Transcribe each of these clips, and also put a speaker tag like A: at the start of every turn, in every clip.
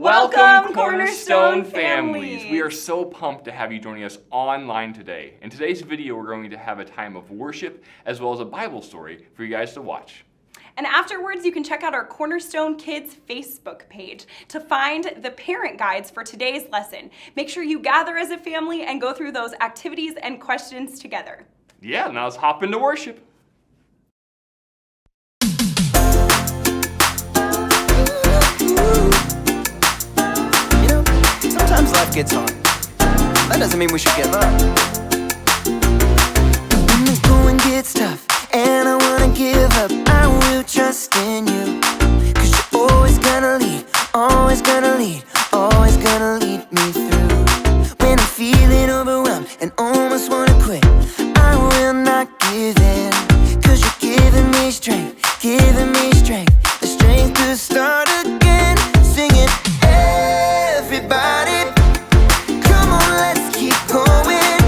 A: Welcome, Cornerstone families. We are so pumped to have you joining us online today. In today's video, we're going to have a time of worship as well as a Bible story for you guys to watch.
B: And afterwards, you can check out our Cornerstone Kids Facebook page to find the parent guides for today's lesson. Make sure you gather as a family and go through those activities and questions together.
A: Yeah, now let's hop into worship.
C: Sometimes life gets hard. That doesn't mean we should give up. When the going gets tough and I wanna give up, I will trust in you. 'Cause you're always gonna lead, always gonna lead, always gonna lead me through. When I'm feeling overwhelmed and almost wanna quit, I will not give in. 'Cause you're giving me strength, the strength to start again. Singing, everybody, come on, let's keep going.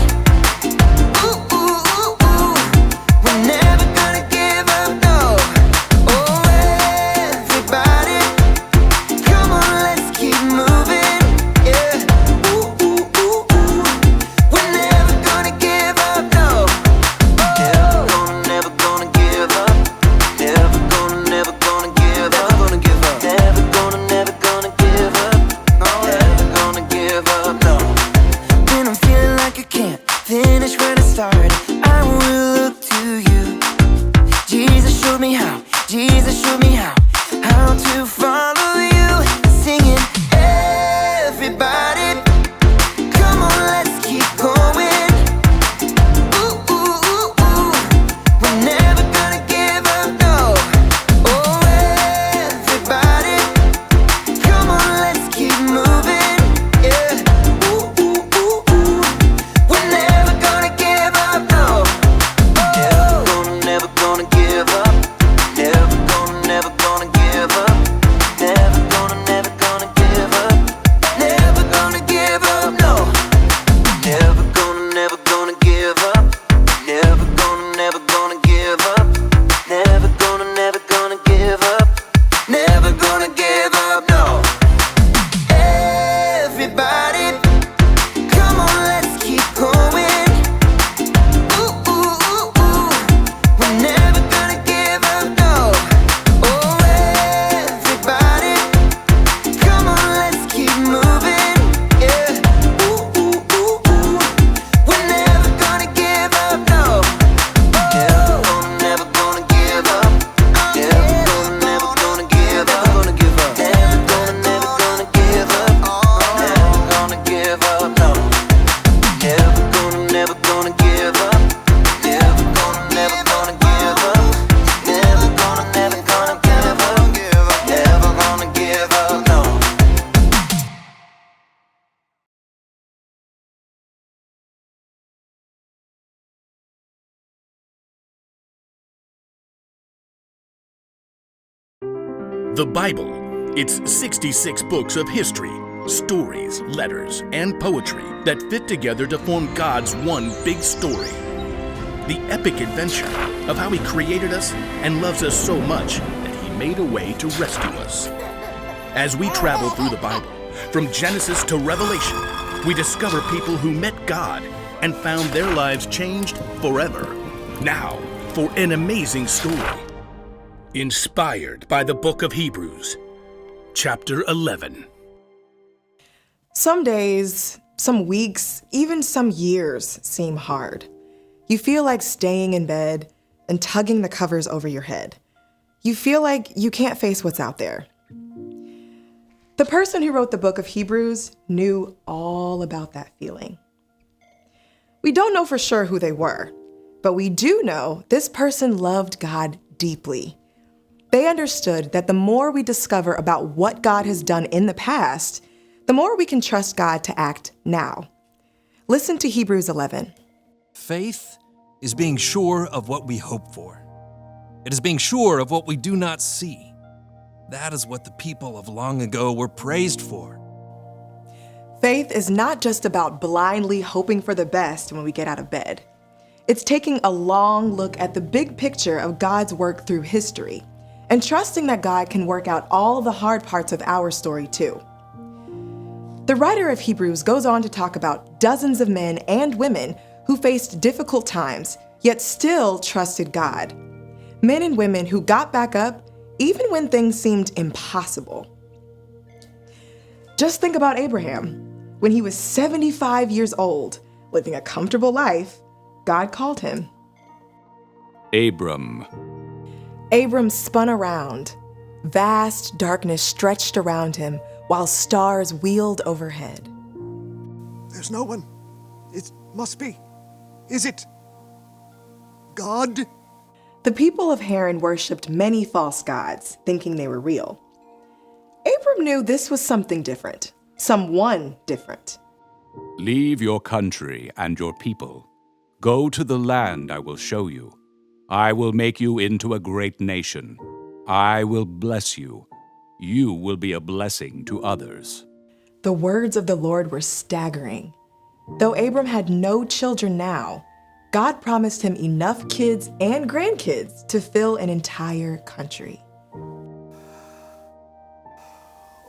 C: Ooh, ooh, ooh, ooh. We're never gonna give up, no. Oh, everybody, come on, let's keep moving. Yeah. Ooh, ooh, ooh, ooh. We're never gonna give up, no. Oh. Never gonna give up. Never gonna give up. Never gonna give up. Never gonna give up. Never gonna give up, no. When I'm feeling like I can't finish where I started, I will look to you. Jesus showed me how, how to follow you. Singing, everybody, come on, let's keep going. Ooh, ooh, ooh, ooh. We're never gonna give up, no. Oh, everybody, come on, let's keep moving. Yeah. Ooh, ooh, ooh, ooh. We're never gonna give up, no. Oh. Never gonna give up. Never gonna give up. Never gonna give up. Never gonna give up, no. Never gonna give up. Never gonna give up. Never gonna give up. Never gonna give up, no. Everybody, come on, let's keep going. Ooh, ooh, ooh, ooh. We're never gonna give up, no. Oh, everybody, come on, let's keep moving. Yeah. Ooh, ooh, ooh, ooh. We're never gonna give up, no. Never gonna give up. Never gonna give up. Never gonna give up. Never gonna give up. Never gonna give up, no. Never gonna give up. Never gonna give up. Never gonna give up. Never gonna give up, no.
D: The Bible. It's 66 books of history, stories, letters, and poetry that fit together to form God's one big story. The epic adventure of how He created us and loves us so much that He made a way to rescue us. As we travel through the Bible, from Genesis to Revelation, we discover people who met God and found their lives changed forever. Now, for an amazing story. Inspired by the book of Hebrews, chapter 11.
E: Some days, some weeks, even some years seem hard. You feel like staying in bed and tugging the covers over your head. You feel like you can't face what's out there. The person who wrote the book of Hebrews knew all about that feeling. We don't know for sure who they were, but we do know this person loved God deeply. They understood that the more we discover about what God has done in the past, the more we can trust God to act now. Listen to Hebrews 11.
F: Faith is being sure of what we hope for. It is being sure of what we do not see. That is what the people of long ago were praised for.
E: Faith is not just about blindly hoping for the best when we get out of bed. It's taking a long look at the big picture of God's work through history and trusting that God can work out all the hard parts of our story too. The writer of Hebrews goes on to talk about dozens of men and women who faced difficult times, yet still trusted God. Men and women who got back up even when things seemed impossible. Just think about Abraham. When he was 75 years old, living a comfortable life, God called him.
G: Abram.
E: Abram spun around. Vast darkness stretched around him while stars wheeled overhead.
H: There's no one. It must be. Is it God?
E: The people of Haran worshipped many false gods, thinking they were real. Abram knew this was something different, someone different.
G: Leave your country and your people. Go to the land I will show you. I will make you into a great nation. I will bless you. You will be a blessing to others.
E: The words of the Lord were staggering. Though Abram had no children now, God promised him enough kids and grandkids to fill an entire country.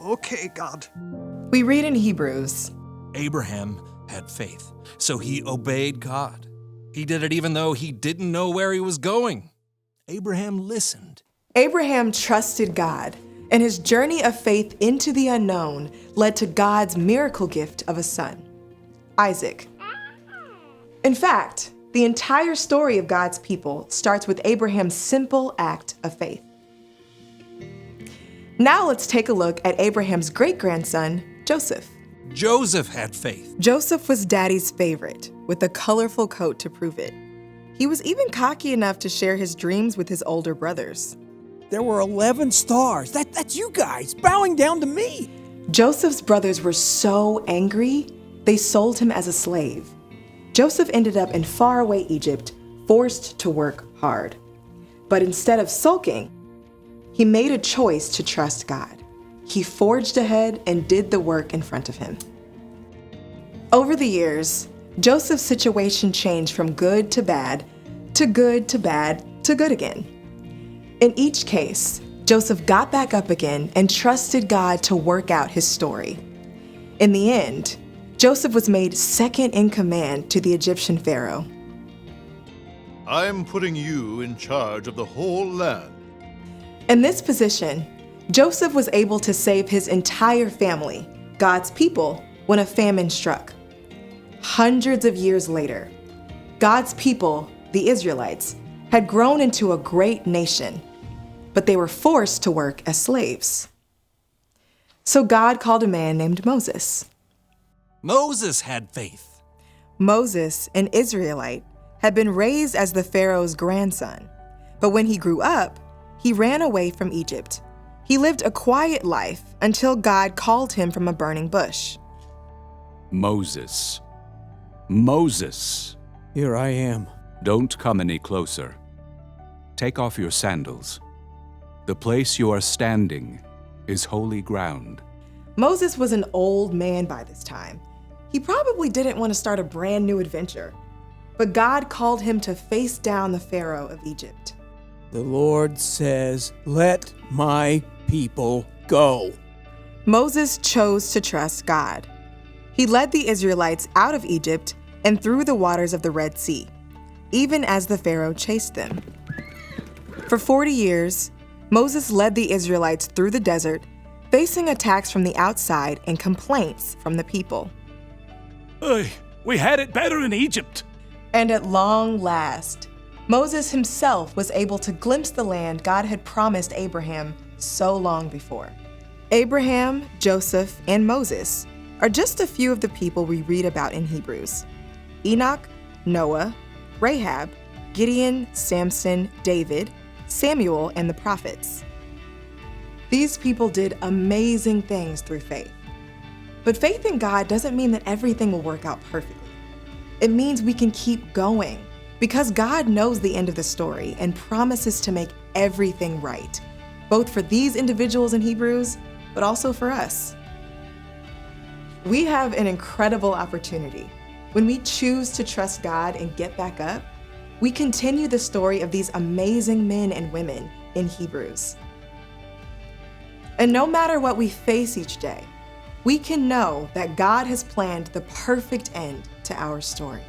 H: Okay, God.
E: We read in Hebrews,
F: Abraham had faith, so he obeyed God. He did it even though he didn't know where he was going. Abraham listened.
E: Abraham trusted God, and his journey of faith into the unknown led to God's miracle gift of a son, Isaac. In fact, the entire story of God's people starts with Abraham's simple act of faith. Now let's take a look at Abraham's great-grandson, Joseph.
F: Joseph had faith.
E: Joseph was Daddy's favorite, with a colorful coat to prove it. He was even cocky enough to share his dreams with his older brothers.
I: There were 11 stars. That's you guys bowing down to me.
E: Joseph's brothers were so angry, they sold him as a slave. Joseph ended up in faraway Egypt, forced to work hard. But instead of sulking, he made a choice to trust God. He forged ahead and did the work in front of him. Over the years, Joseph's situation changed from good to bad, to good to bad, to good again. In each case, Joseph got back up again and trusted God to work out his story. In the end, Joseph was made second in command to the Egyptian Pharaoh.
J: I'm putting you in charge of the whole land.
E: In this position, Joseph was able to save his entire family, God's people, when a famine struck. Hundreds of years later, God's people, the Israelites, had grown into a great nation, but they were forced to work as slaves. So God called a man named Moses.
F: Moses had faith.
E: Moses, an Israelite, had been raised as the Pharaoh's grandson, but when he grew up, he ran away from Egypt. He lived a quiet life until God called him from a burning bush.
G: Moses. Moses.
I: Here I am.
G: Don't come any closer. Take off your sandals. The place you are standing is holy ground.
E: Moses was an old man by this time. He probably didn't want to start a brand new adventure, but God called him to face down the Pharaoh of Egypt.
I: The Lord says, "Let my people go."
E: Moses chose to trust God. He led the Israelites out of Egypt and through the waters of the Red Sea, even as the Pharaoh chased them. For 40 years, Moses led the Israelites through the desert, facing attacks from the outside and complaints from the people.
D: We had it better in Egypt.
E: And at long last, Moses himself was able to glimpse the land God had promised Abraham so long before. Abraham, Joseph, and Moses are just a few of the people we read about in Hebrews. Enoch, Noah, Rahab, Gideon, Samson, David, Samuel, and the prophets. These people did amazing things through faith. But faith in God doesn't mean that everything will work out perfectly. It means we can keep going because God knows the end of the story and promises to make everything right, both for these individuals in Hebrews, but also for us. We have an incredible opportunity. When we choose to trust God and get back up, we continue the story of these amazing men and women in Hebrews. And no matter what we face each day, we can know that God has planned the perfect end to our story.